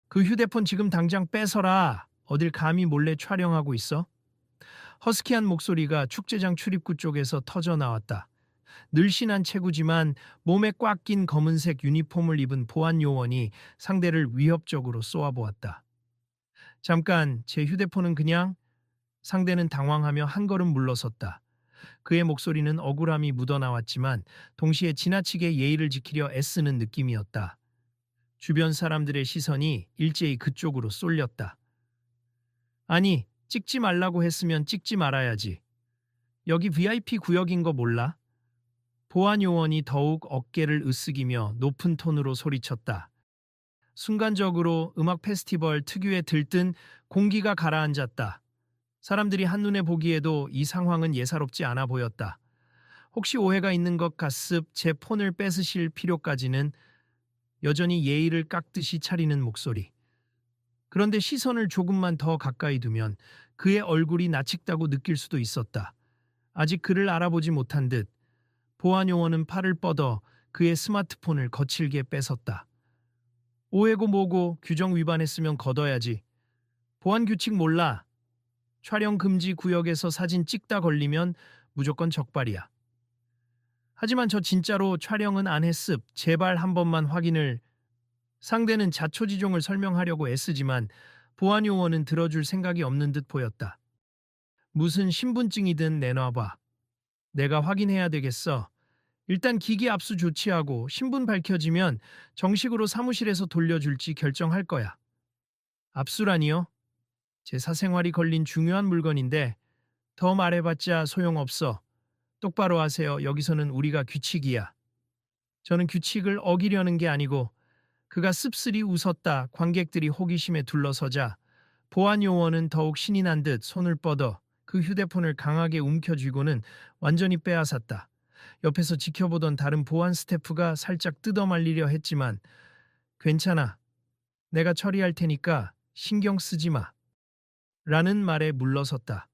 그 휴대폰 지금 당장 뺏어라. 어딜 감히 몰래 촬영하고 있어? 허스키한 목소리가 축제장 출입구 쪽에서 터져 나왔다. 늘씬한 체구지만 몸에 꽉 낀 검은색 유니폼을 입은 보안 요원이 상대를 위협적으로 쏘아보았다. 잠깐, 제 휴대폰은 그냥. 상대는 당황하며 한 걸음 물러섰다. 그의 목소리는 억울함이 묻어나왔지만 동시에 지나치게 예의를 지키려 애쓰는 느낌이었다. 주변 사람들의 시선이 일제히 그쪽으로 쏠렸다. 아니, 찍지 말라고 했으면 찍지 말아야지. 여기 VIP 구역인 거 몰라? 보안 요원이 더욱 어깨를 으쓱이며 높은 톤으로 소리쳤다. 순간적으로 음악 페스티벌 특유의 들뜬 공기가 가라앉았다. 사람들이 한눈에 보기에도 이 상황은 예사롭지 않아 보였다. 혹시 오해가 있는 것 같습 제 폰을 뺏으실 필요까지는. 여전히 예의를 깎듯이 차리는 목소리. 그런데 시선을 조금만 더 가까이 두면 그의 얼굴이 나직다고 느낄 수도 있었다. 아직 그를 알아보지 못한 듯 보안 요원은 팔을 뻗어 그의 스마트폰을 거칠게 뺏었다. 오해고 뭐고 규정 위반했으면 걷어야지. 보안 규칙 몰라. 촬영 금지 구역에서 사진 찍다 걸리면 무조건 적발이야. 하지만 저 진짜로 촬영은 안 했습. 제발 한 번만 확인을. 상대는 자초지종을 설명하려고 애쓰지만 보안 요원은 들어줄 생각이 없는 듯 보였다. 무슨 신분증이든 내놔봐. 내가 확인해야 되겠어. 일단 기기 압수 조치하고 신분 밝혀지면 정식으로 사무실에서 돌려줄지 결정할 거야. 압수라니요? 제 사생활이 걸린 중요한 물건인데 더 말해봤자 소용없어. 똑바로 하세요. 여기서는 우리가 규칙이야. 저는 규칙을 어기려는 게 아니고. 그가 씁쓸히 웃었다. 관객들이 호기심에 둘러서자 보안 요원은 더욱 신이 난 듯 손을 뻗어 그 휴대폰을 강하게 움켜쥐고는 완전히 빼앗았다. 옆에서 지켜보던 다른 보안 스태프가 살짝 뜯어말리려 했지만 괜찮아. 내가 처리할 테니까 신경 쓰지 마. 라는 말에 물러섰다.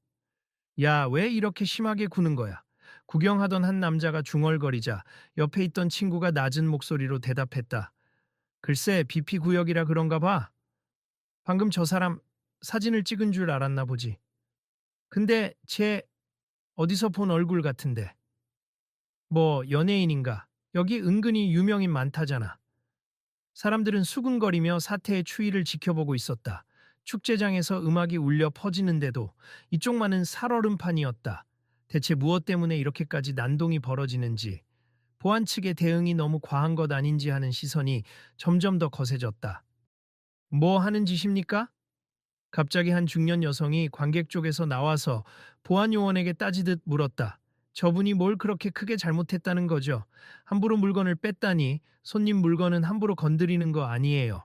야, 왜 이렇게 심하게 구는 거야? 구경하던 한 남자가 중얼거리자 옆에 있던 친구가 낮은 목소리로 대답했다. 글쎄, BP 구역이라 그런가 봐. 방금 저 사람 사진을 찍은 줄 알았나 보지. 근데 쟤 어디서 본 얼굴 같은데. 뭐 연예인인가? 여기 은근히 유명인 많다잖아. 사람들은 수군거리며 사태의 추이를 지켜보고 있었다. 축제장에서 음악이 울려 퍼지는데도 이쪽만은 살얼음판이었다. 대체 무엇 때문에 이렇게까지 난동이 벌어지는지, 보안 측의 대응이 너무 과한 것 아닌지 하는 시선이 점점 더 거세졌다. 뭐 하는 짓입니까? 갑자기 한 중년 여성이 관객 쪽에서 나와서 보안 요원에게 따지듯 물었다. 저분이 뭘 그렇게 크게 잘못했다는 거죠? 함부로 물건을 뺐다니. 손님 물건은 함부로 건드리는 거 아니에요.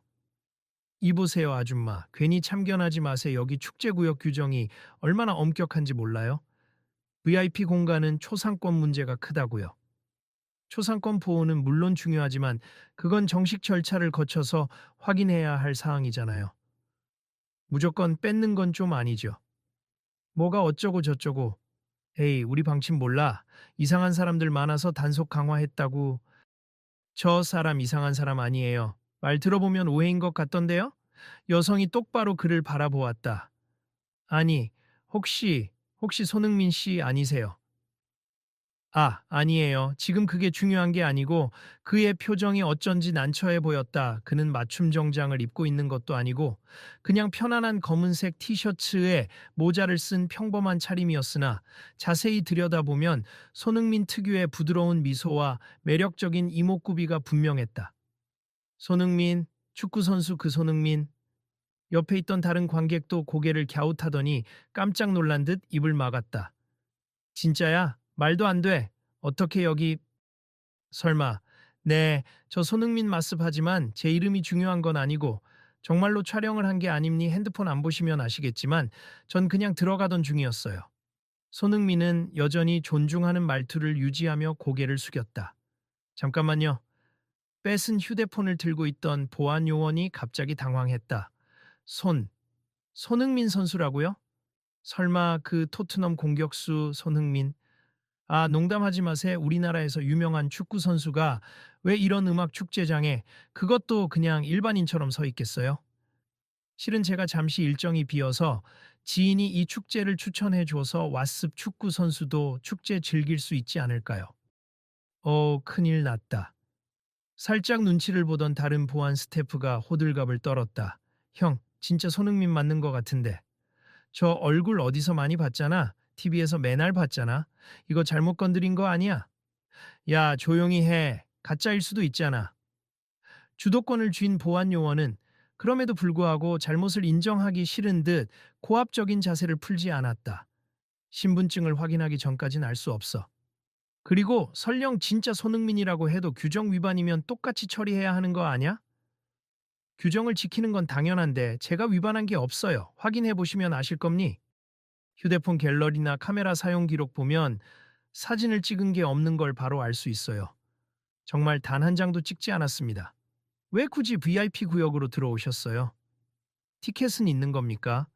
이보세요, 아줌마. 괜히 참견하지 마세요. 여기 축제구역 규정이 얼마나 엄격한지 몰라요? VIP 공간은 초상권 문제가 크다고요. 초상권 보호는 물론 중요하지만 그건 정식 절차를 거쳐서 확인해야 할 사항이잖아요. 무조건 뺏는 건 좀 아니죠. 뭐가 어쩌고 저쩌고. 에이, 우리 방침 몰라. 이상한 사람들 많아서 단속 강화했다고. 저 사람 이상한 사람 아니에요. 말 들어보면 오해인 것 같던데요? 여성이 똑바로 그를 바라보았다. 아니, 혹시 손흥민 씨 아니세요? 아, 아니에요. 지금 그게 중요한 게 아니고 그의 표정이 어쩐지 난처해 보였다. 그는 맞춤 정장을 입고 있는 것도 아니고 그냥 편안한 검은색 티셔츠에 모자를 쓴 평범한 차림이었으나 자세히 들여다보면 손흥민 특유의 부드러운 미소와 매력적인 이목구비가 분명했다. 손흥민, 축구선수 그 손흥민. 옆에 있던 다른 관객도 고개를 갸웃하더니 깜짝 놀란 듯 입을 막았다. 진짜야? 말도 안 돼. 어떻게 여기. 설마. 네, 저 손흥민 맞습하지만 제 이름이 중요한 건 아니고 정말로 촬영을 한 게 아님니. 핸드폰 안 보시면 아시겠지만 전 그냥 들어가던 중이었어요. 손흥민은 여전히 존중하는 말투를 유지하며 고개를 숙였다. 잠깐만요. 뺏은 휴대폰을 들고 있던 보안 요원이 갑자기 당황했다. 손흥민 선수라고요? 설마 그 토트넘 공격수 손흥민? 아, 농담하지 마세요. 우리나라에서 유명한 축구 선수가 왜 이런 음악 축제장에, 그것도 그냥 일반인처럼 서 있겠어요? 실은 제가 잠시 일정이 비어서 지인이 이 축제를 추천해 줘서 왓습 축구 선수도 축제 즐길 수 있지 않을까요? 큰일 났다. 살짝 눈치를 보던 다른 보안 스태프가 호들갑을 떨었다. 형, 진짜 손흥민 맞는 것 같은데. 저 얼굴 어디서 많이 봤잖아. TV에서 맨날 봤잖아. 이거 잘못 건드린 거 아니야? 야, 조용히 해. 가짜일 수도 있잖아. 주도권을 쥔 보안 요원은 그럼에도 불구하고 잘못을 인정하기 싫은 듯 고압적인 자세를 풀지 않았다. 신분증을 확인하기 전까진 알 수 없어. 그리고 설령 진짜 손흥민이라고 해도 규정 위반이면 똑같이 처리해야 하는 거 아냐? 규정을 지키는 건 당연한데 제가 위반한 게 없어요. 확인해 보시면 아실 겁니? 휴대폰 갤러리나 카메라 사용 기록 보면 사진을 찍은 게 없는 걸 바로 알 수 있어요. 정말 단 한 장도 찍지 않았습니다. 왜 굳이 VIP 구역으로 들어오셨어요? 티켓은 있는 겁니까?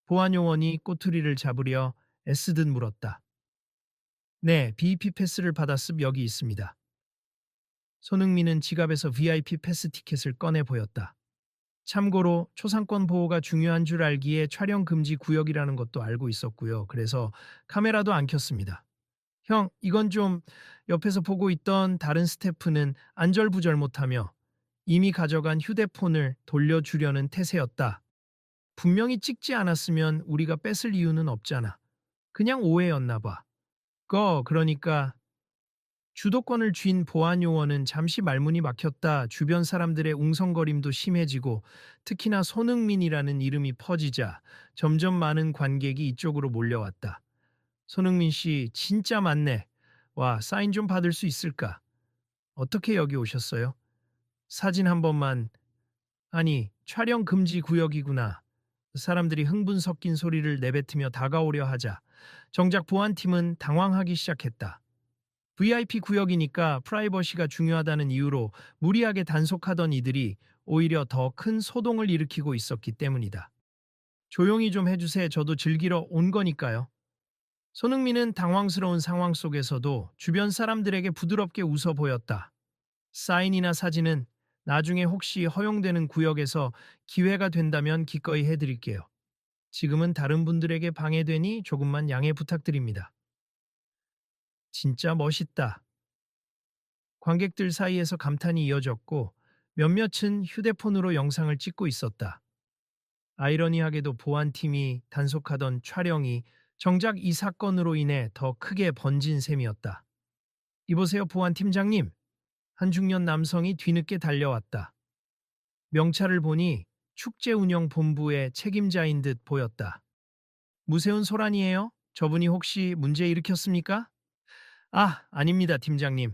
보안 요원이 꼬투리를 잡으려 애쓰듯 물었다. 네, VIP 패스를 받았음 여기 있습니다. 손흥민은 지갑에서 VIP 패스 티켓을 꺼내 보였다. 참고로 초상권 보호가 중요한 줄 알기에 촬영 금지 구역이라는 것도 알고 있었고요. 그래서 카메라도 안 켰습니다. 형, 이건 좀 옆에서 보고 있던 다른 스태프는 안절부절 못하며 이미 가져간 휴대폰을 돌려주려는 태세였다. 분명히 찍지 않았으면 우리가 뺏을 이유는 없잖아. 그냥 오해였나 봐. 그러니까 주도권을 쥔 보안 요원은 잠시 말문이 막혔다. 주변 사람들의 웅성거림도 심해지고 특히나 손흥민이라는 이름이 퍼지자 점점 많은 관객이 이쪽으로 몰려왔다. 손흥민 씨 진짜 맞네. 와, 사인 좀 받을 수 있을까? 어떻게 여기 오셨어요? 사진 한 번만. 아니, 촬영 금지 구역이구나. 사람들이 흥분 섞인 소리를 내뱉으며 다가오려 하자 정작 보안팀은 당황하기 시작했다. VIP 구역이니까 프라이버시가 중요하다는 이유로 무리하게 단속하던 이들이 오히려 더 큰 소동을 일으키고 있었기 때문이다. 조용히 좀 해주세요. 저도 즐기러 온 거니까요. 손흥민은 당황스러운 상황 속에서도 주변 사람들에게 부드럽게 웃어 보였다. 사인이나 사진은 나중에 혹시 허용되는 구역에서 기회가 된다면 기꺼이 해드릴게요. 지금은 다른 분들에게 방해되니 조금만 양해 부탁드립니다. 진짜 멋있다. 관객들 사이에서 감탄이 이어졌고 몇몇은 휴대폰으로 영상을 찍고 있었다. 아이러니하게도 보안팀이 단속하던 촬영이 정작 이 사건으로 인해 더 크게 번진 셈이었다. 이보세요, 보안팀장님. 한 중년 남성이 뒤늦게 달려왔다. 명찰을 보니 축제 운영 본부의 책임자인 듯 보였다. 무세운 소란이에요? 저분이 혹시 문제 일으켰습니까? 아, 아닙니다, 팀장님.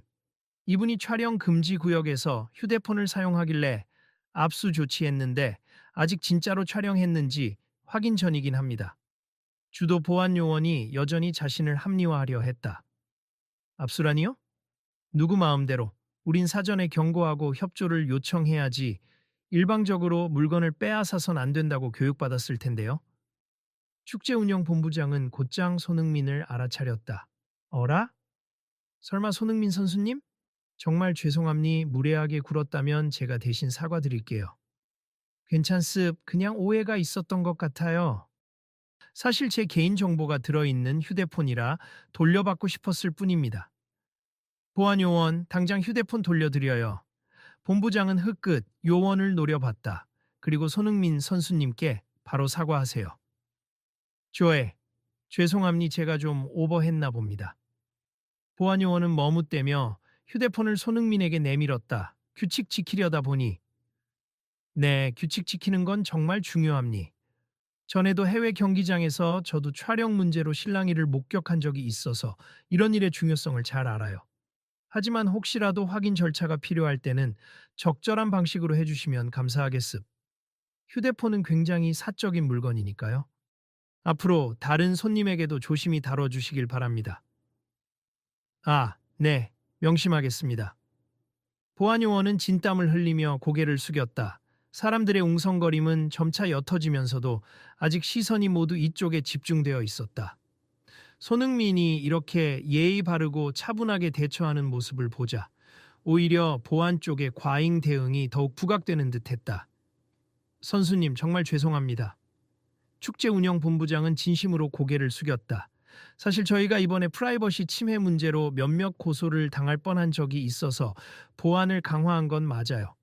이분이 촬영 금지 구역에서 휴대폰을 사용하길래 압수 조치했는데 아직 진짜로 촬영했는지 확인 전이긴 합니다. 주도 보안 요원이 여전히 자신을 합리화하려 했다. 압수라니요? 누구 마음대로. 우린 사전에 경고하고 협조를 요청해야지 일방적으로 물건을 빼앗아선 안 된다고 교육받았을 텐데요. 축제운영본부장은 곧장 손흥민을 알아차렸다. 어라? 설마 손흥민 선수님? 정말 죄송합니. 무례하게 굴었다면 제가 대신 사과드릴게요. 괜찮습. 그냥 오해가 있었던 것 같아요. 사실 제 개인정보가 들어있는 휴대폰이라 돌려받고 싶었을 뿐입니다. 보안요원, 당장 휴대폰 돌려드려요. 본부장은 흐끗 요원을 노려봤다. 그리고 손흥민 선수님께 바로 사과하세요. 조에, 죄송합니. 제가 좀 오버했나 봅니다. 보안요원은 머뭇대며 휴대폰을 손흥민에게 내밀었다. 규칙 지키려다 보니. 네, 규칙 지키는 건 정말 중요합니. 전에도 해외 경기장에서 저도 촬영 문제로 실랑이를 목격한 적이 있어서 이런 일의 중요성을 잘 알아요. 하지만 혹시라도 확인 절차가 필요할 때는 적절한 방식으로 해주시면 감사하겠습. 휴대폰은 굉장히 사적인 물건이니까요. 앞으로 다른 손님에게도 조심히 다뤄주시길 바랍니다. 아, 네, 명심하겠습니다. 보안요원은 진땀을 흘리며 고개를 숙였다. 사람들의 웅성거림은 점차 옅어지면서도 아직 시선이 모두 이쪽에 집중되어 있었다. 손흥민이 이렇게 예의 바르고 차분하게 대처하는 모습을 보자 오히려 보안 쪽의 과잉 대응이 더욱 부각되는 듯했다. 선수님, 정말 죄송합니다. 축제 운영 본부장은 진심으로 고개를 숙였다. 사실 저희가 이번에 프라이버시 침해 문제로 몇몇 고소를 당할 뻔한 적이 있어서 보안을 강화한 건 맞아요.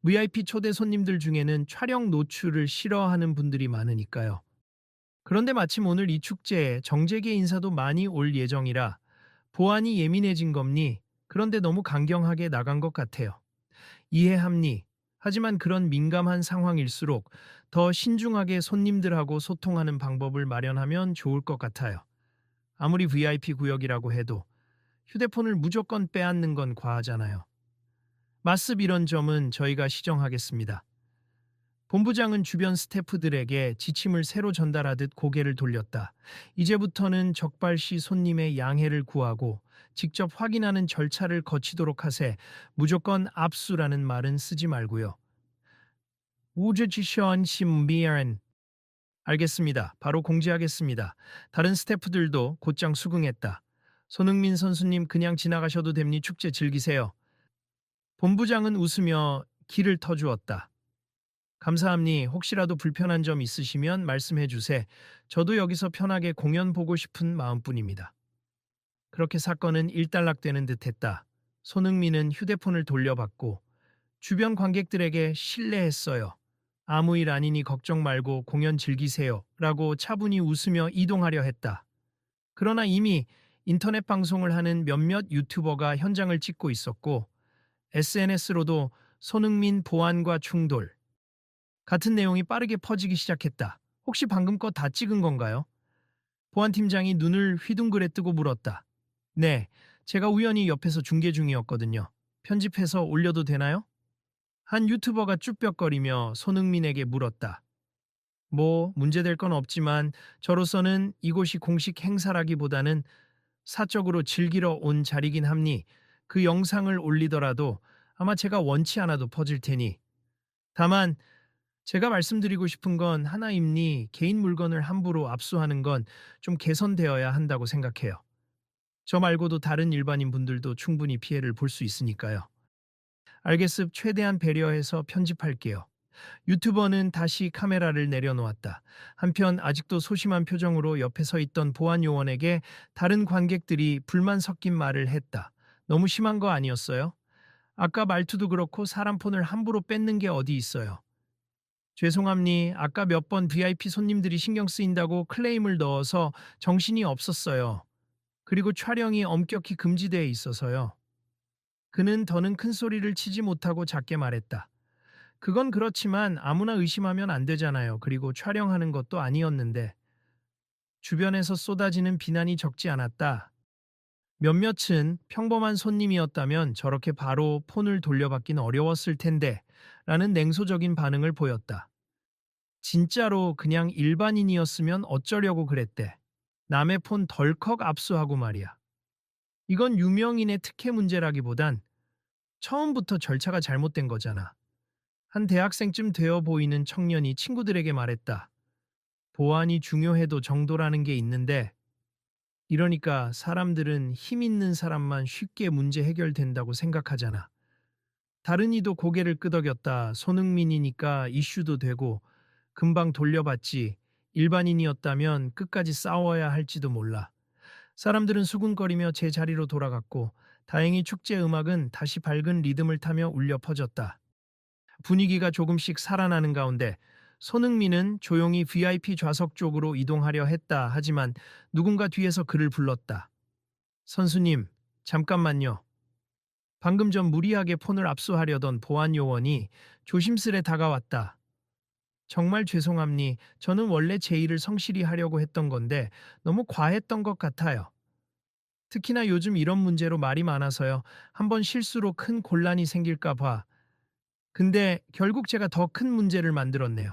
VIP 초대 손님들 중에는 촬영 노출을 싫어하는 분들이 많으니까요. 그런데 마침 오늘 이 축제에 정재계 인사도 많이 올 예정이라 보안이 예민해진 겁니? 그런데 너무 강경하게 나간 것 같아요. 이해합니? 하지만 그런 민감한 상황일수록 더 신중하게 손님들하고 소통하는 방법을 마련하면 좋을 것 같아요. 아무리 VIP 구역이라고 해도 휴대폰을 무조건 빼앗는 건 과하잖아요. 맞습 이런 점은 저희가 시정하겠습니다. 본부장은 주변 스태프들에게 지침을 새로 전달하듯 고개를 돌렸다. 이제부터는 적발시 손님의 양해를 구하고 직접 확인하는 절차를 거치도록 하세. 무조건 압수라는 말은 쓰지 말고요. 우즈지션 심미언. 알겠습니다. 바로 공지하겠습니다. 다른 스태프들도 곧장 수긍했다. 손흥민 선수님 그냥 지나가셔도 됩니 축제 즐기세요. 본부장은 웃으며 길을 터주었다. 감사합니. 혹시라도 불편한 점 있으시면 말씀해 주세. 저도 여기서 편하게 공연 보고 싶은 마음뿐입니다. 그렇게 사건은 일단락되는 듯했다. 손흥민은 휴대폰을 돌려받고 주변 관객들에게 실례했어요. 아무 일 아니니 걱정 말고 공연 즐기세요. 라고 차분히 웃으며 이동하려 했다. 그러나 이미 인터넷 방송을 하는 몇몇 유튜버가 현장을 찍고 있었고 SNS로도 손흥민 보안과 충돌 같은 내용이 빠르게 퍼지기 시작했다. 혹시 방금 거 다 찍은 건가요? 보안팀장이 눈을 휘둥그레 뜨고 물었다. 네, 제가 우연히 옆에서 중계 중이었거든요. 편집해서 올려도 되나요? 한 유튜버가 쭈뼛거리며 손흥민에게 물었다. 뭐 문제될 건 없지만 저로서는 이곳이 공식 행사라기보다는 사적으로 즐기러 온 자리긴 합니. 그 영상을 올리더라도 아마 제가 원치 않아도 퍼질 테니. 다만 제가 말씀드리고 싶은 건 하나입니. 개인 물건을 함부로 압수하는 건 좀 개선되어야 한다고 생각해요. 저 말고도 다른 일반인 분들도 충분히 피해를 볼 수 있으니까요. 알겠습. 최대한 배려해서 편집할게요. 유튜버는 다시 카메라를 내려놓았다. 한편 아직도 소심한 표정으로 옆에 서 있던 보안 요원에게 다른 관객들이 불만 섞인 말을 했다. 너무 심한 거 아니었어요? 아까 말투도 그렇고 사람 폰을 함부로 뺏는 게 어디 있어요. 죄송합니. 아까 몇 번 VIP 손님들이 신경 쓰인다고 클레임을 넣어서 정신이 없었어요. 그리고 촬영이 엄격히 금지되어 있어서요. 그는 더는 큰 소리를 치지 못하고 작게 말했다. 그건 그렇지만 아무나 의심하면 안 되잖아요. 그리고 촬영하는 것도 아니었는데. 주변에서 쏟아지는 비난이 적지 않았다. 몇몇은 평범한 손님이었다면 저렇게 바로 폰을 돌려받긴 어려웠을 텐데 라는 냉소적인 반응을 보였다. 진짜로 그냥 일반인이었으면 어쩌려고 그랬대. 남의 폰 덜컥 압수하고 말이야. 이건 유명인의 특혜 문제라기보단 처음부터 절차가 잘못된 거잖아. 한 대학생쯤 되어 보이는 청년이 친구들에게 말했다. 보안이 중요해도 정도라는 게 있는데 이러니까 사람들은 힘 있는 사람만 쉽게 문제 해결된다고 생각하잖아. 다른 이도 고개를 끄덕였다. 손흥민이니까 이슈도 되고 금방 돌려받지. 일반인이었다면 끝까지 싸워야 할지도 몰라. 사람들은 수군거리며 제 자리로 돌아갔고 다행히 축제 음악은 다시 밝은 리듬을 타며 울려 퍼졌다. 분위기가 조금씩 살아나는 가운데 손흥민은 조용히 VIP 좌석 쪽으로 이동하려 했다. 하지만 누군가 뒤에서 그를 불렀다. 선수님, 잠깐만요. 방금 전 무리하게 폰을 압수하려던 보안 요원이 조심스레 다가왔다. 정말 죄송합니. 저는 원래 제 일을 성실히 하려고 했던 건데 너무 과했던 것 같아요. 특히나 요즘 이런 문제로 말이 많아서요. 한번 실수로 큰 곤란이 생길까 봐. 근데 결국 제가 더 큰 문제를 만들었네요.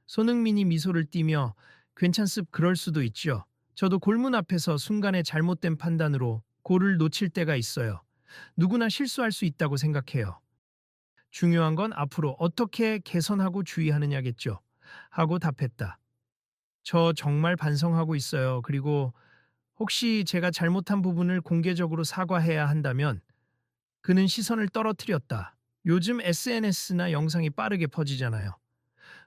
손흥민이 미소를 띠며 괜찮습 그럴 수도 있죠. 저도 골문 앞에서 순간의 잘못된 판단으로 골을 놓칠 때가 있어요. 누구나 실수할 수 있다고 생각해요. 중요한 건 앞으로 어떻게 개선하고 주의하느냐겠죠. 하고 답했다. 저 정말 반성하고 있어요. 그리고 혹시 제가 잘못한 부분을 공개적으로 사과해야 한다면 그는 시선을 떨어뜨렸다. 요즘 SNS나 영상이 빠르게 퍼지잖아요.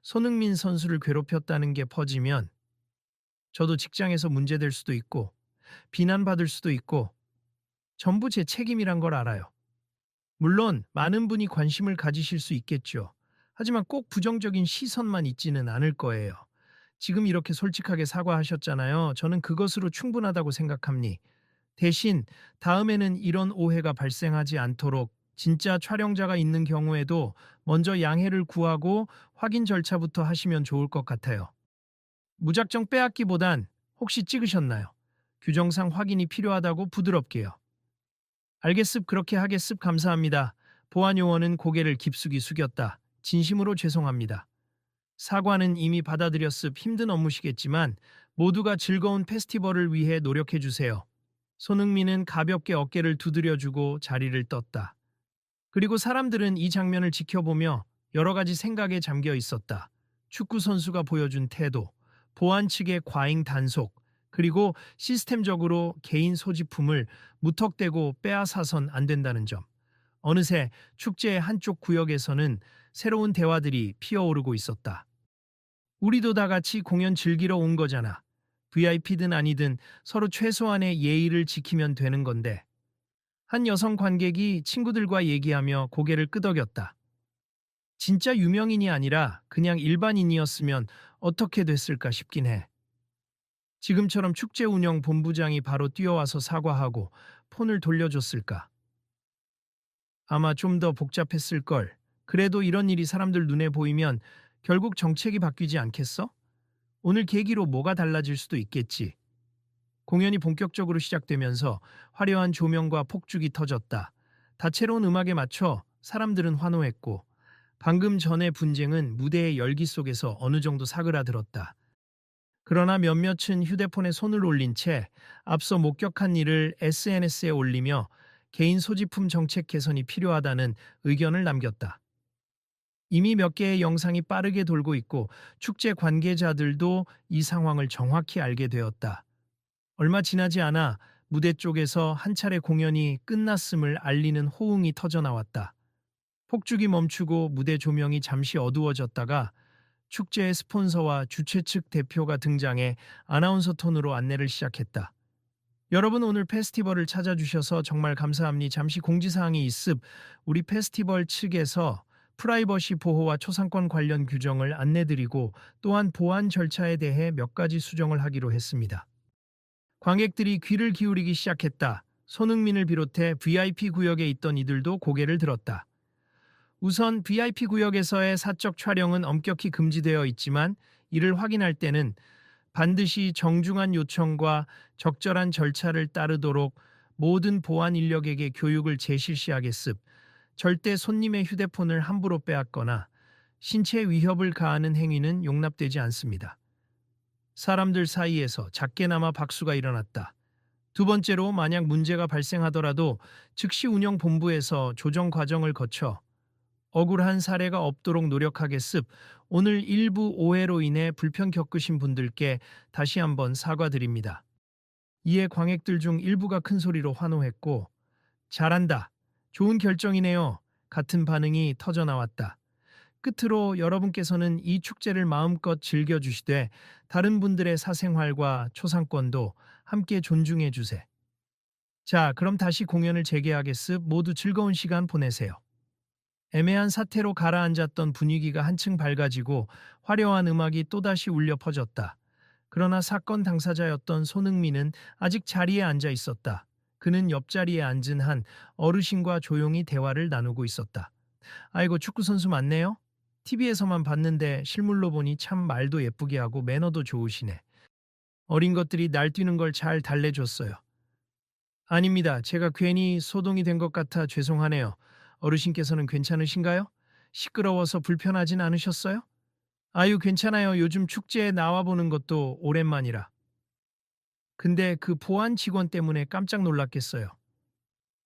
손흥민 선수를 괴롭혔다는 게 퍼지면 저도 직장에서 문제될 수도 있고 비난받을 수도 있고 전부 제 책임이란 걸 알아요. 물론 많은 분이 관심을 가지실 수 있겠죠. 하지만 꼭 부정적인 시선만 있지는 않을 거예요. 지금 이렇게 솔직하게 사과하셨잖아요. 저는 그것으로 충분하다고 생각합니. 대신 다음에는 이런 오해가 발생하지 않도록 진짜 촬영자가 있는 경우에도 먼저 양해를 구하고 확인 절차부터 하시면 좋을 것 같아요. 무작정 빼앗기보단 혹시 찍으셨나요? 규정상 확인이 필요하다고 부드럽게요. 알겠습 그렇게 하겠습 감사합니다. 보안 요원은 고개를 깊숙이 숙였다. 진심으로 죄송합니다. 사과는 이미 받아들였습 힘든 업무시겠지만 모두가 즐거운 페스티벌을 위해 노력해 주세요. 손흥민은 가볍게 어깨를 두드려주고 자리를 떴다. 그리고 사람들은 이 장면을 지켜보며 여러 가지 생각에 잠겨 있었다. 축구 선수가 보여준 태도, 보안 측의 과잉 단속, 그리고 시스템적으로 개인 소지품을 무턱대고 빼앗아선 안 된다는 점. 어느새 축제의 한쪽 구역에서는 새로운 대화들이 피어오르고 있었다. 우리도 다 같이 공연 즐기러 온 거잖아. VIP든 아니든 서로 최소한의 예의를 지키면 되는 건데. 한 여성 관객이 친구들과 얘기하며 고개를 끄덕였다. 진짜 유명인이 아니라 그냥 일반인이었으면 어떻게 됐을까 싶긴 해. 지금처럼 축제 운영 본부장이 바로 뛰어와서 사과하고 폰을 돌려줬을까? 아마 좀 더 복잡했을 걸. 그래도 이런 일이 사람들 눈에 보이면 결국 정책이 바뀌지 않겠어? 오늘 계기로 뭐가 달라질 수도 있겠지. 공연이 본격적으로 시작되면서 화려한 조명과 폭죽이 터졌다. 다채로운 음악에 맞춰 사람들은 환호했고 방금 전의 분쟁은 무대의 열기 속에서 어느 정도 사그라들었다. 그러나 몇몇은 휴대폰에 손을 올린 채 앞서 목격한 일을 SNS에 올리며 개인 소지품 정책 개선이 필요하다는 의견을 남겼다. 이미 몇 개의 영상이 빠르게 돌고 있고 축제 관계자들도 이 상황을 정확히 알게 되었다. 얼마 지나지 않아 무대 쪽에서 한 차례 공연이 끝났음을 알리는 호응이 터져나왔다. 폭죽이 멈추고 무대 조명이 잠시 어두워졌다가 축제의 스폰서와 주최 측 대표가 등장해 아나운서 톤으로 안내를 시작했다. 여러분 오늘 페스티벌을 찾아주셔서 정말 감사합니다. 잠시 공지사항이 있습. 우리 페스티벌 측에서 프라이버시 보호와 초상권 관련 규정을 안내드리고 또한 보안 절차에 대해 몇 가지 수정을 하기로 했습니다. 관객들이 귀를 기울이기 시작했다. 손흥민을 비롯해 VIP 구역에 있던 이들도 고개를 들었다. 우선 VIP 구역에서의 사적 촬영은 엄격히 금지되어 있지만 이를 확인할 때는 반드시 정중한 요청과 적절한 절차를 따르도록 모든 보안 인력에게 교육을 재실시하겠습. 절대 손님의 휴대폰을 함부로 빼앗거나 신체 위협을 가하는 행위는 용납되지 않습니다. 사람들 사이에서 작게나마 박수가 일어났다. 두 번째로 만약 문제가 발생하더라도 즉시 운영본부에서 조정 과정을 거쳐 억울한 사례가 없도록 노력하겠습. 오늘 일부 오해로 인해 불편 겪으신 분들께 다시 한번 사과드립니다. 이에 관객들 중 일부가 큰 소리로 환호했고 잘한다. 좋은 결정이네요. 같은 반응이 터져나왔다. 끝으로 여러분께서는 이 축제를 마음껏 즐겨주시되 다른 분들의 사생활과 초상권도 함께 존중해 주세. 자, 그럼 다시 공연을 재개하겠습. 모두 즐거운 시간 보내세요. 애매한 사태로 가라앉았던 분위기가 한층 밝아지고 화려한 음악이 또다시 울려 퍼졌다. 그러나 사건 당사자였던 손흥민은 아직 자리에 앉아 있었다. 그는 옆자리에 앉은 한 어르신과 조용히 대화를 나누고 있었다. 아이고 축구선수 맞네요? TV에서만 봤는데 실물로 보니 참 말도 예쁘게 하고 매너도 좋으시네. 어린 것들이 날뛰는 걸 잘 달래줬어요. 아닙니다. 제가 괜히 소동이 된 것 같아 죄송하네요. 어르신께서는 괜찮으신가요? 시끄러워서 불편하진 않으셨어요? 아유, 괜찮아요. 요즘 축제에 나와보는 것도 오랜만이라. 근데 그 보안 직원 때문에 깜짝 놀랐겠어요.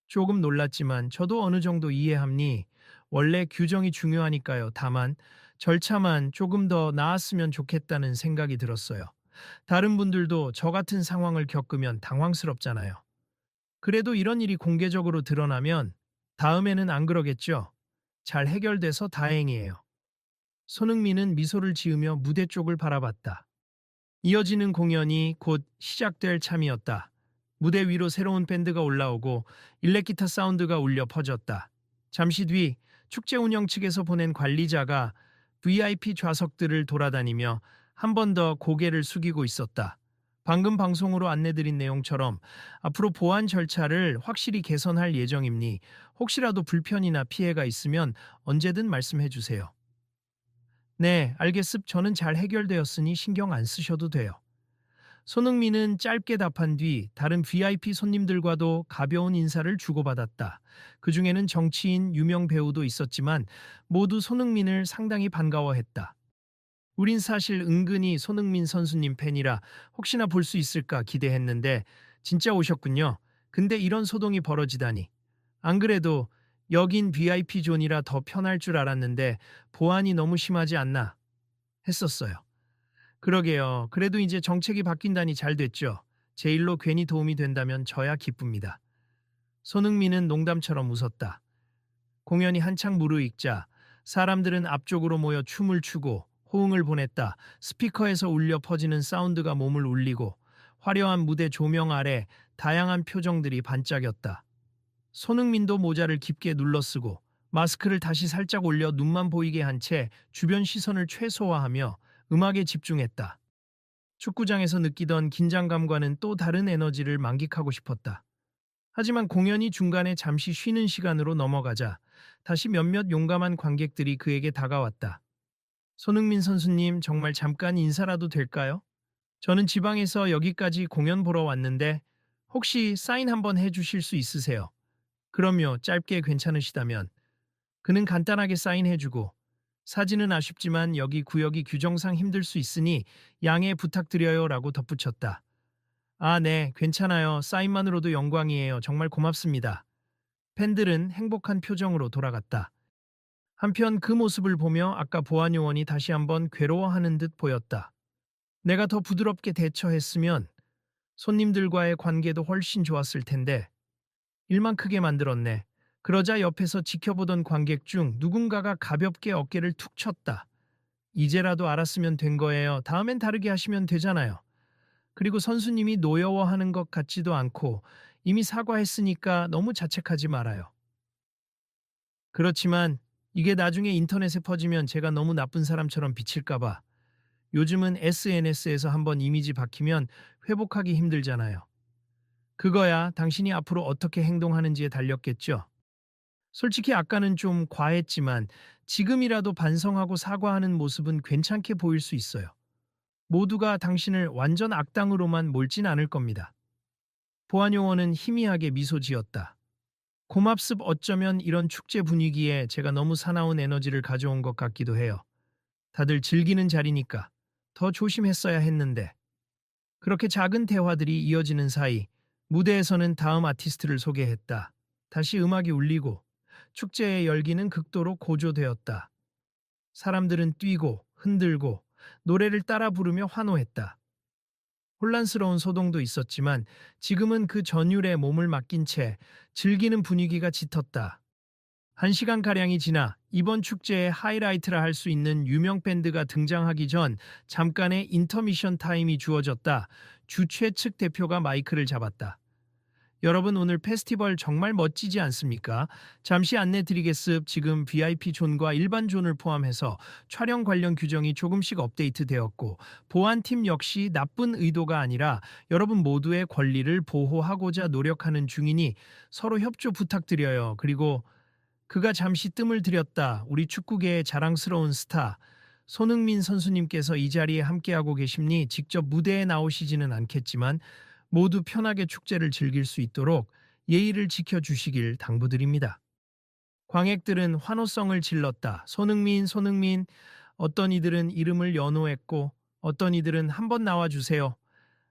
조금 놀랐지만 저도 어느 정도 이해합니. 원래 규정이 중요하니까요. 다만 절차만 조금 더 나았으면 좋겠다는 생각이 들었어요. 다른 분들도 저 같은 상황을 겪으면 당황스럽잖아요. 그래도 이런 일이 공개적으로 드러나면 다음에는 안 그러겠죠? 잘 해결돼서 다행이에요. 손흥민은 미소를 지으며 무대 쪽을 바라봤다. 이어지는 공연이 곧 시작될 참이었다. 무대 위로 새로운 밴드가 올라오고 일렉기타 사운드가 울려 퍼졌다. 잠시 뒤 축제 운영 측에서 보낸 관리자가 VIP 좌석들을 돌아다니며 한 번 더 고개를 숙이고 있었다. 방금 방송으로 안내드린 내용처럼 앞으로 보안 절차를 확실히 개선할 예정이니 혹시라도 불편이나 피해가 있으면 언제든 말씀해 주세요. 네, 알겠습. 저는 잘 해결되었으니 신경 안 쓰셔도 돼요. 손흥민은 짧게 답한 뒤 다른 VIP 손님들과도 가벼운 인사를 주고받았다. 그 중에는 정치인, 유명 배우도 있었지만 모두 손흥민을 상당히 반가워했다. 우린 사실 은근히 손흥민 선수님 팬이라 혹시나 볼 수 있을까 기대했는데 진짜 오셨군요. 근데 이런 소동이 벌어지다니. 안 그래도 여긴 VIP 존이라 더 편할 줄 알았는데 보안이 너무 심하지 않나 했었어요. 그러게요. 그래도 이제 정책이 바뀐다니 잘 됐죠. 제 일로 괜히 도움이 된다면 저야 기쁩니다. 손흥민은 농담처럼 웃었다. 공연이 한창 무르익자 사람들은 앞쪽으로 모여 춤을 추고 호응을 보냈다. 스피커에서 울려 퍼지는 사운드가 몸을 울리고 화려한 무대 조명 아래 다양한 표정들이 반짝였다. 손흥민도 모자를 깊게 눌러쓰고 마스크를 다시 살짝 올려 눈만 보이게 한 채 주변 시선을 최소화하며 음악에 집중했다. 축구장에서 느끼던 긴장감과는 또 다른 에너지를 만끽하고 싶었다. 하지만 공연이 중간에 잠시 쉬는 시간으로 넘어가자 다시 몇몇 용감한 관객들이 그에게 다가왔다. 손흥민 선수님, 정말 잠깐 인사라도 될까요? 저는 지방에서 여기까지 공연 보러 왔는데 혹시 사인 한번 해주실 수 있으세요? 그럼요, 짧게 괜찮으시다면. 그는 간단하게 사인해주고 사진은 아쉽지만 여기 구역이 규정상 힘들 수 있으니 양해 부탁드려요 라고 덧붙였다. 아, 네, 괜찮아요. 사인만으로도 영광이에요. 정말 고맙습니다. 팬들은 행복한 표정으로 돌아갔다. 한편 그 모습을 보며 아까 보안 요원이 다시 한번 괴로워하는 듯 보였다. 내가 더 부드럽게 대처했으면 손님들과의 관계도 훨씬 좋았을 텐데 일만 크게 만들었네. 그러자 옆에서 지켜보던 관객 중 누군가가 가볍게 어깨를 툭 쳤다. 이제라도 알았으면 된 거예요. 다음엔 다르게 하시면 되잖아요. 그리고 선수님이 노여워하는 것 같지도 않고 이미 사과했으니까 너무 자책하지 말아요. 그렇지만 이게 나중에 인터넷에 퍼지면 제가 너무 나쁜 사람처럼 비칠까봐 요즘은 SNS에서 한번 이미지 박히면 회복하기 힘들잖아요. 그거야 당신이 앞으로 어떻게 행동하는지에 달렸겠죠. 솔직히 아까는 좀 과했지만 지금이라도 반성하고 사과하는 모습은 괜찮게 보일 수 있어요. 모두가 당신을 완전 악당으로만 몰진 않을 겁니다. 보안요원은 희미하게 미소 지었다. 고맙습. 어쩌면 이런 축제 분위기에 제가 너무 사나운 에너지를 가져온 것 같기도 해요. 다들 즐기는 자리니까 더 조심했어야 했는데. 그렇게 작은 대화들이 이어지는 사이 무대에서는 다음 아티스트를 소개했다. 다시 음악이 울리고 축제의 열기는 극도로 고조되었다. 사람들은 뛰고 흔들고 노래를 따라 부르며 환호했다. 혼란스러운 소동도 있었지만 지금은 그 전율에 몸을 맡긴 채 즐기는 분위기가 짙었다. 1시간가량이 지나 이번 축제의 하이라이트라 할 수 있는 유명 밴드가 등장하기 전 잠깐의 인터미션 타임이 주어졌다. 주최 측 대표가 마이크를 잡았다. 여러분, 오늘 페스티벌 정말 멋지지 않습니까? 잠시 안내 드리겠습. 지금 VIP 존과 일반 존을 포함해서 촬영 관련 규정이 조금씩 업데이트되었고 보안팀 역시 나쁜 의도가 아니라 여러분 모두의 권리를 보호하고자 노력하는 중이니 서로 협조 부탁드려요. 그리고 그가 잠시 뜸을 들였다. 우리 축구계의 자랑스러운 스타 손흥민 선수님께서 이 자리에 함께하고 계심니 직접 무대에 나오시지는 않겠지만 모두 편하게 축제를 즐길 수 있도록 예의를 지켜주시길 당부드립니다. 광액들은 환호성을 질렀다. 손흥민, 손흥민. 어떤 이들은 이름을 연호했고 어떤 이들은 한번 나와주세요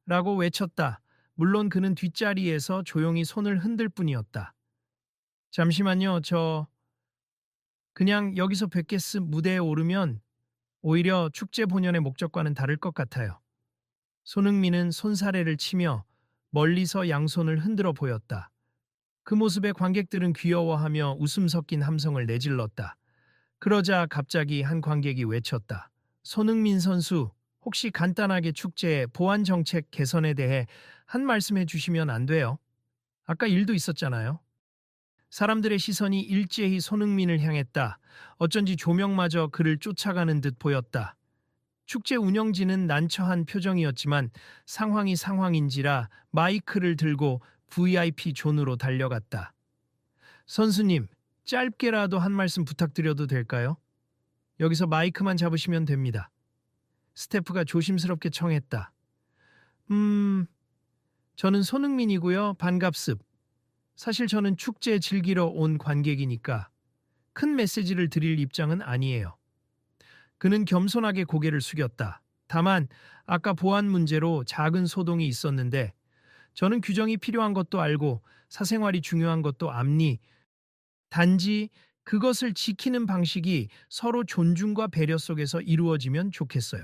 라고 외쳤다. 물론 그는 뒷자리에서 조용히 손을 흔들 뿐이었다. 잠시만요. 저 그냥 여기서 뵙겠음. 무대에 오르면 오히려 축제 본연의 목적과는 다를 것 같아요. 손흥민은 손사래를 치며 멀리서 양손을 흔들어 보였다. 그 모습에 관객들은 귀여워하며 웃음 섞인 함성을 내질렀다. 그러자 갑자기 한 관객이 외쳤다. 손흥민 선수, 혹시 간단하게 축제의 보안 정책 개선에 대해 한 말씀 해주시면 안 돼요? 아까 일도 있었잖아요. 사람들의 시선이 일제히 손흥민을 향했다. 어쩐지 조명마저 그를 쫓아가는 듯 보였다. 축제 운영진은 난처한 표정이었지만 상황이 상황인지라 마이크를 들고 VIP 존으로 달려갔다. 선수님, 짧게라도 한 말씀 부탁드려도 될까요? 여기서 마이크만 잡으시면 됩니다. 스태프가 조심스럽게 청했다. 저는 손흥민이고요. 반갑습. 사실 저는 축제 즐기러 온 관객이니까 큰 메시지를 드릴 입장은 아니에요. 그는 겸손하게 고개를 숙였다. 다만 아까 보안 문제로 작은 소동이 있었는데 저는 규정이 필요한 것도 알고 사생활이 중요한 것도 압니. 단지 그것을 지키는 방식이 서로 존중과 배려 속에서 이루어지면 좋겠어요.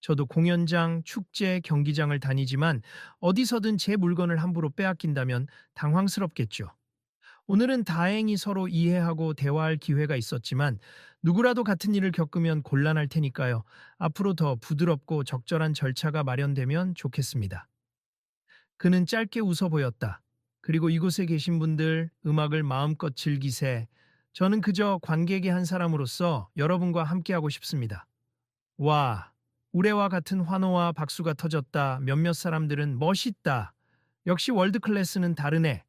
저도 공연장, 축제, 경기장을 다니지만 어디서든 제 물건을 함부로 빼앗긴다면 당황스럽겠죠. 오늘은 다행히 서로 이해하고 대화할 기회가 있었지만 누구라도 같은 일을 겪으면 곤란할 테니까요. 앞으로 더 부드럽고 적절한 절차가 마련되면 좋겠습니다. 그는 짧게 웃어 보였다. 그리고 이곳에 계신 분들 음악을 마음껏 즐기세. 저는 그저 관객의 한 사람으로서 여러분과 함께하고 싶습니다. 와, 우레와 같은 환호와 박수가 터졌다. 몇몇 사람들은 멋있다. 역시 월드 클래스는 다르네.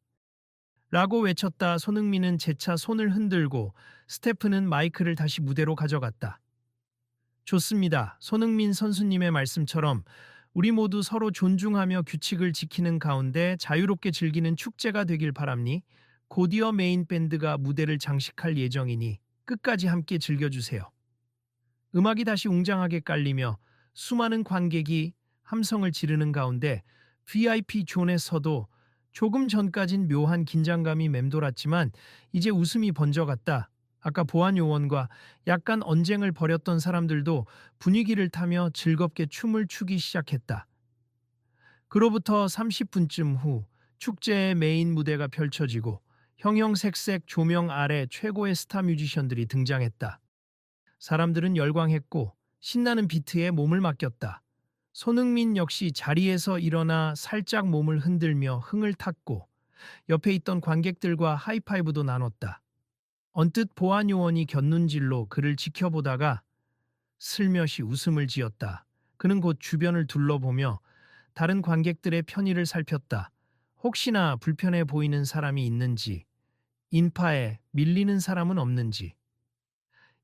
라고 외쳤다. 손흥민은 재차 손을 흔들고 스태프는 마이크를 다시 무대로 가져갔다. 좋습니다. 손흥민 선수님의 말씀처럼 우리 모두 서로 존중하며 규칙을 지키는 가운데 자유롭게 즐기는 축제가 되길 바랍니. 곧이어 메인 밴드가 무대를 장식할 예정이니 끝까지 함께 즐겨주세요. 음악이 다시 웅장하게 깔리며 수많은 관객이 함성을 지르는 가운데 VIP 존에서도 조금 전까진 묘한 긴장감이 맴돌았지만 이제 웃음이 번져갔다. 아까 보안 요원과 약간 언쟁을 벌였던 사람들도 분위기를 타며 즐겁게 춤을 추기 시작했다. 그로부터 30분쯤 후 축제의 메인 무대가 펼쳐지고 형형색색 조명 아래 최고의 스타 뮤지션들이 등장했다. 사람들은 열광했고 신나는 비트에 몸을 맡겼다. 손흥민 역시 자리에서 일어나 살짝 몸을 흔들며 흥을 탔고 옆에 있던 관객들과 하이파이브도 나눴다. 언뜻 보안 요원이 곁눈질로 그를 지켜보다가 슬며시 웃음을 지었다. 그는 곧 주변을 둘러보며 다른 관객들의 편의를 살폈다. 혹시나 불편해 보이는 사람이 있는지, 인파에 밀리는 사람은 없는지.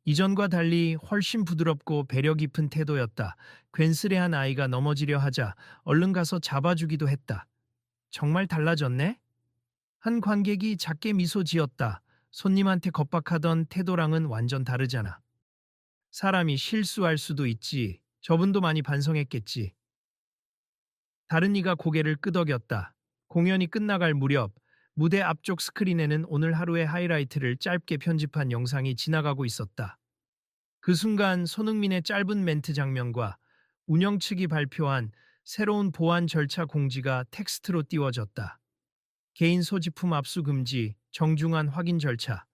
이전과 달리 훨씬 부드럽고 배려 깊은 태도였다. 괜스레한 아이가 넘어지려 하자 얼른 가서 잡아주기도 했다. 정말 달라졌네? 한 관객이 작게 미소 지었다. 손님한테 겁박하던 태도랑은 완전 다르잖아. 사람이 실수할 수도 있지. 저분도 많이 반성했겠지. 다른 이가 고개를 끄덕였다. 공연이 끝나갈 무렵 무대 앞쪽 스크린에는 오늘 하루의 하이라이트를 짧게 편집한 영상이 지나가고 있었다. 그 순간 손흥민의 짧은 멘트 장면과 운영 측이 발표한 새로운 보안 절차 공지가 텍스트로 띄워졌다. 개인 소지품 압수 금지, 정중한 확인 절차.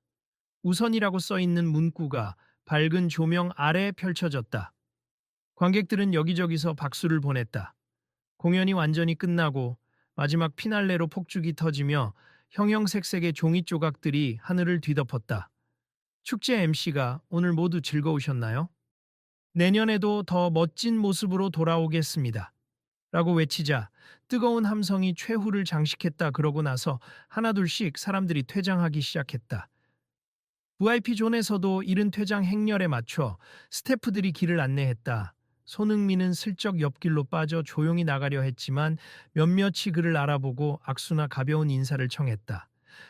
우선이라고 써 있는 문구가 밝은 조명 아래 펼쳐졌다. 관객들은 여기저기서 박수를 보냈다. 공연이 완전히 끝나고 마지막 피날레로 폭죽이 터지며 형형색색의 종이 조각들이 하늘을 뒤덮었다. 축제 MC가 오늘 모두 즐거우셨나요? 내년에도 더 멋진 모습으로 돌아오겠습니다. 라고 외치자 뜨거운 함성이 최후를 장식했다. 그러고 나서 하나둘씩 사람들이 퇴장하기 시작했다. VIP 존에서도 이른 퇴장 행렬에 맞춰 스태프들이 길을 안내했다. 손흥민은 슬쩍 옆길로 빠져 조용히 나가려 했지만 몇몇이 그를 알아보고 악수나 가벼운 인사를 청했다.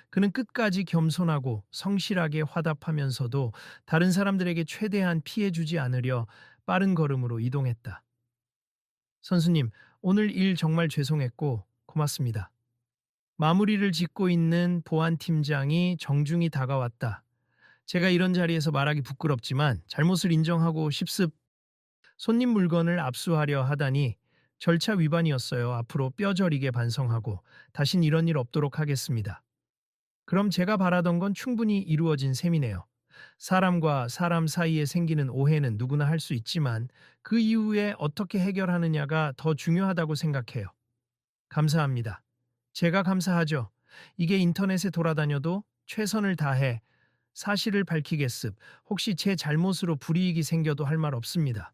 그는 끝까지 겸손하고 성실하게 화답하면서도 다른 사람들에게 최대한 피해 주지 않으려 빠른 걸음으로 이동했다. 선수님, 오늘 일 정말 죄송했고 고맙습니다. 마무리를 짓고 있는 보안팀장이 정중히 다가왔다. 제가 이런 자리에서 말하기 부끄럽지만 잘못을 인정하고 싶습. 손님 물건을 압수하려 하다니 절차 위반이었어요. 앞으로 뼈저리게 반성하고 다신 이런 일 없도록 하겠습니다. 그럼 제가 바라던 건 충분히 이루어진 셈이네요. 사람과 사람 사이에 생기는 오해는 누구나 할 수 있지만 그 이후에 어떻게 해결하느냐가 더 중요하다고 생각해요. 감사합니다. 제가 감사하죠. 이게 인터넷에 돌아다녀도 최선을 다해 사실을 밝히겠습. 혹시 제 잘못으로 불이익이 생겨도 할 말 없습니다.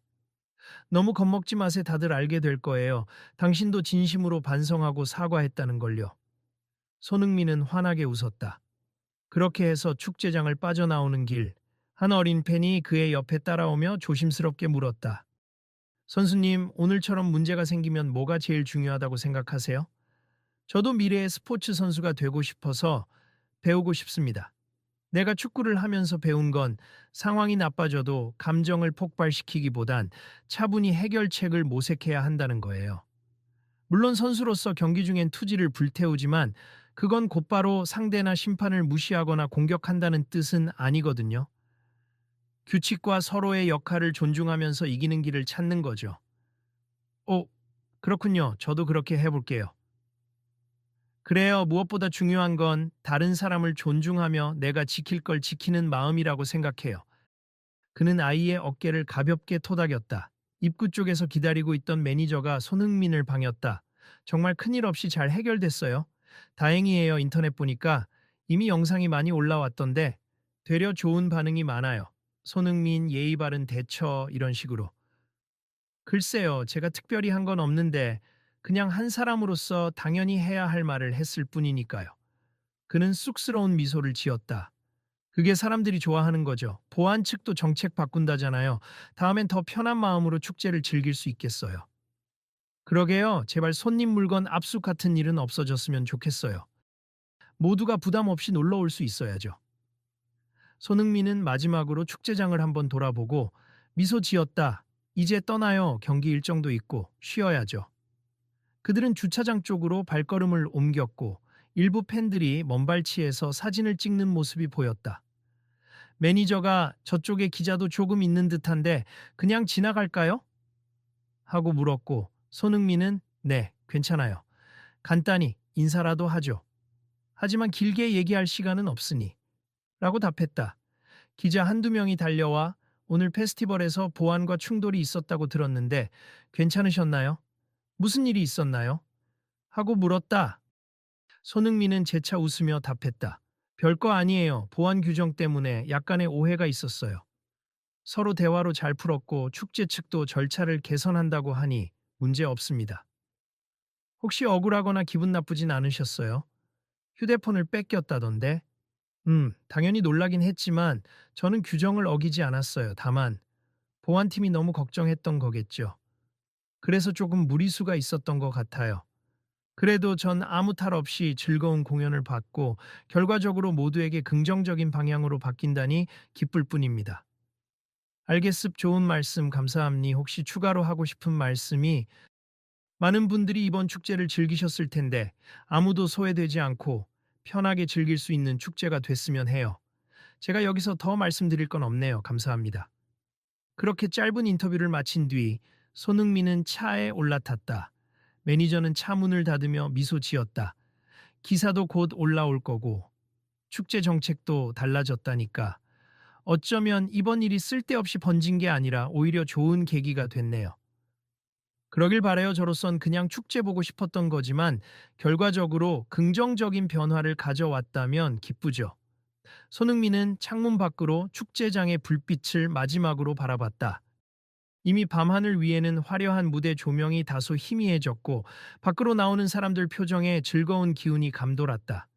너무 겁먹지 마세. 다들 알게 될 거예요. 당신도 진심으로 반성하고 사과했다는 걸요. 손흥민은 환하게 웃었다. 그렇게 해서 축제장을 빠져나오는 길, 한 어린 팬이 그의 옆에 따라오며 조심스럽게 물었다. 선수님, 오늘처럼 문제가 생기면 뭐가 제일 중요하다고 생각하세요? 저도 미래의 스포츠 선수가 되고 싶어서 배우고 싶습니다. 내가 축구를 하면서 배운 건 상황이 나빠져도 감정을 폭발시키기보단 차분히 해결책을 모색해야 한다는 거예요. 물론 선수로서 경기 중엔 투지를 불태우지만 그건 곧바로 상대나 심판을 무시하거나 공격한다는 뜻은 아니거든요. 규칙과 서로의 역할을 존중하면서 이기는 길을 찾는 거죠. 오, 그렇군요. 저도 그렇게 해볼게요. 그래요. 무엇보다 중요한 건 다른 사람을 존중하며 내가 지킬 걸 지키는 마음이라고 생각해요. 그는 아이의 어깨를 가볍게 토닥였다. 입구 쪽에서 기다리고 있던 매니저가 손흥민을 방했다. 정말 큰일 없이 잘 해결됐어요. 다행이에요. 인터넷 보니까 이미 영상이 많이 올라왔던데 되려 좋은 반응이 많아요. 손흥민 예의 바른 대처 이런 식으로. 글쎄요. 제가 특별히 한 건 없는데 그냥 한 사람으로서 당연히 해야 할 말을 했을 뿐이니까요. 그는 쑥스러운 미소를 지었다. 그게 사람들이 좋아하는 거죠. 보안 측도 정책 바꾼다잖아요. 다음엔 더 편한 마음으로 축제를 즐길 수 있겠어요. 그러게요. 제발 손님 물건 압수 같은 일은 없어졌으면 좋겠어요. 모두가 부담 없이 놀러 올 수 있어야죠. 손흥민은 마지막으로 축제장을 한번 돌아보고 미소 지었다. 이제 떠나요. 경기 일정도 있고 쉬어야죠. 그들은 주차장 쪽으로 발걸음을 옮겼고 일부 팬들이 먼발치에서 사진을 찍는 모습이 보였다. 매니저가 저쪽에 기자도 조금 있는 듯한데 그냥 지나갈까요? 하고 물었고 손흥민은 네, 괜찮아요. 간단히 인사라도 하죠. 하지만 길게 얘기할 시간은 없으니 라고 답했다. 기자 한두 명이 달려와 오늘 페스티벌에서 보안과 충돌이 있었다고 들었는데 괜찮으셨나요? 무슨 일이 있었나요? 하고 물었다. 손흥민은 재차 웃으며 답했다. 별거 아니에요. 보안 규정 때문에 약간의 오해가 있었어요. 서로 대화로 잘 풀었고 축제 측도 절차를 개선한다고 하니 문제 없습니다. 혹시 억울하거나 기분 나쁘진 않으셨어요? 휴대폰을 뺏겼다던데? 당연히 놀라긴 했지만 저는 규정을 어기지 않았어요. 다만 보안팀이 너무 걱정했던 거겠죠. 그래서 조금 무리수가 있었던 것 같아요. 그래도 전 아무 탈 없이 즐거운 공연을 봤고 결과적으로 모두에게 긍정적인 방향으로 바뀐다니 기쁠 뿐입니다. 알겠습. 좋은 말씀 감사합니. 혹시 추가로 하고 싶은 말씀이 많은 분들이 이번 축제를 즐기셨을 텐데 아무도 소외되지 않고 편하게 즐길 수 있는 축제가 됐으면 해요. 제가 여기서 더 말씀드릴 건 없네요. 감사합니다. 그렇게 짧은 인터뷰를 마친 뒤 손흥민은 차에 올라탔다. 매니저는 차 문을 닫으며 미소 지었다. 기사도 곧 올라올 거고 축제 정책도 달라졌다니까. 어쩌면 이번 일이 쓸데없이 번진 게 아니라 오히려 좋은 계기가 됐네요. 그러길 바래요. 저로선 그냥 축제 보고 싶었던 거지만 결과적으로 긍정적인 변화를 가져왔다면 기쁘죠. 손흥민은 창문 밖으로 축제장의 불빛을 마지막으로 바라봤다. 이미 밤하늘 위에는 화려한 무대 조명이 다소 희미해졌고 밖으로 나오는 사람들 표정에 즐거운 기운이 감돌았다.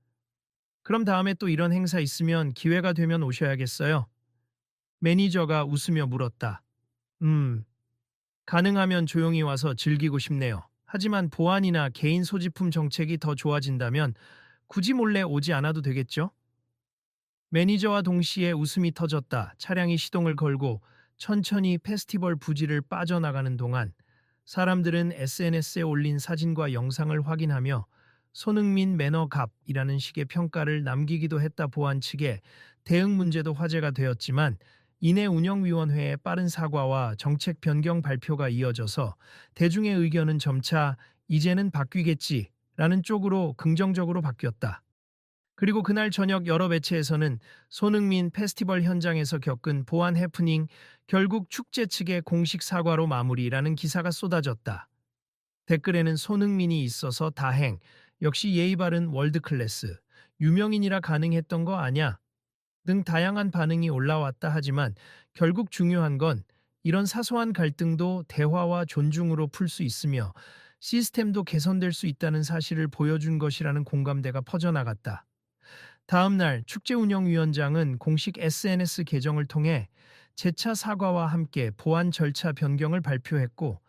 그럼 다음에 또 이런 행사 있으면 기회가 되면 오셔야겠어요? 매니저가 웃으며 물었다. 가능하면 조용히 와서 즐기고 싶네요. 하지만 보안이나 개인 소지품 정책이 더 좋아진다면 굳이 몰래 오지 않아도 되겠죠? 매니저와 동시에 웃음이 터졌다. 차량이 시동을 걸고 천천히 페스티벌 부지를 빠져나가는 동안 사람들은 SNS에 올린 사진과 영상을 확인하며 손흥민 매너갑이라는 식의 평가를 남기기도 했다. 보안 측의 대응 문제도 화제가 되었지만 이내 운영위원회의 빠른 사과와 정책 변경 발표가 이어져서 대중의 의견은 점차 이제는 바뀌겠지라는 쪽으로 긍정적으로 바뀌었다. 그리고 그날 저녁 여러 매체에서는 손흥민 페스티벌 현장에서 겪은 보안 해프닝, 결국 축제 측의 공식 사과로 마무리라는 기사가 쏟아졌다. 댓글에는 손흥민이 있어서 다행, 역시 예의 바른 월드클래스, 유명인이라 가능했던 거 아냐? 등 다양한 반응이 올라왔다 하지만 결국 중요한 건 이런 사소한 갈등도 대화와 존중으로 풀 수 있으며 시스템도 개선될 수 있다는 사실을 보여준 것이라는 공감대가 퍼져나갔다. 다음 날 축제 운영위원장은 공식 SNS 계정을 통해 재차 사과와 함께 보안 절차 변경을 발표했고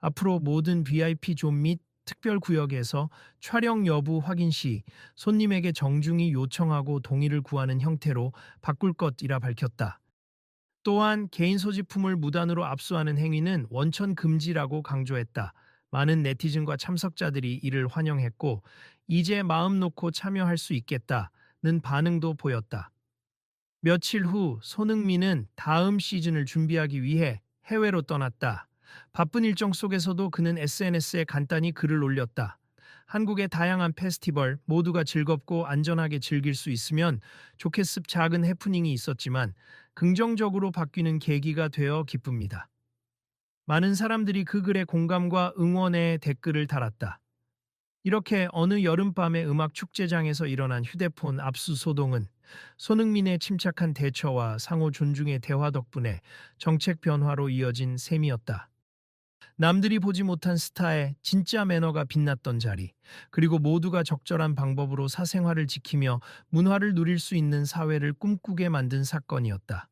앞으로 모든 VIP 존 및 특별 구역에서 촬영 여부 확인 시 손님에게 정중히 요청하고 동의를 구하는 형태로 바꿀 것이라 밝혔다. 또한 개인 소지품을 무단으로 압수하는 행위는 원천 금지라고 강조했다. 많은 네티즌과 참석자들이 이를 환영했고 이제 마음 놓고 참여할 수 있겠다는 반응도 보였다. 며칠 후 손흥민은 다음 시즌을 준비하기 위해 해외로 떠났다. 바쁜 일정 속에서도 그는 SNS에 간단히 글을 올렸다. 한국의 다양한 페스티벌 모두가 즐겁고 안전하게 즐길 수 있으면 좋겠습. 작은 해프닝이 있었지만 긍정적으로 바뀌는 계기가 되어 기쁩니다. 많은 사람들이 그 글에 공감과 응원의 댓글을 달았다. 이렇게 어느 여름밤의 음악 축제장에서 일어난 휴대폰 압수소동은 손흥민의 침착한 대처와 상호 존중의 대화 덕분에 정책 변화로 이어진 셈이었다. 남들이 보지 못한 스타의 진짜 매너가 빛났던 자리, 그리고 모두가 적절한 방법으로 사생활을 지키며 문화를 누릴 수 있는 사회를 꿈꾸게 만든 사건이었다.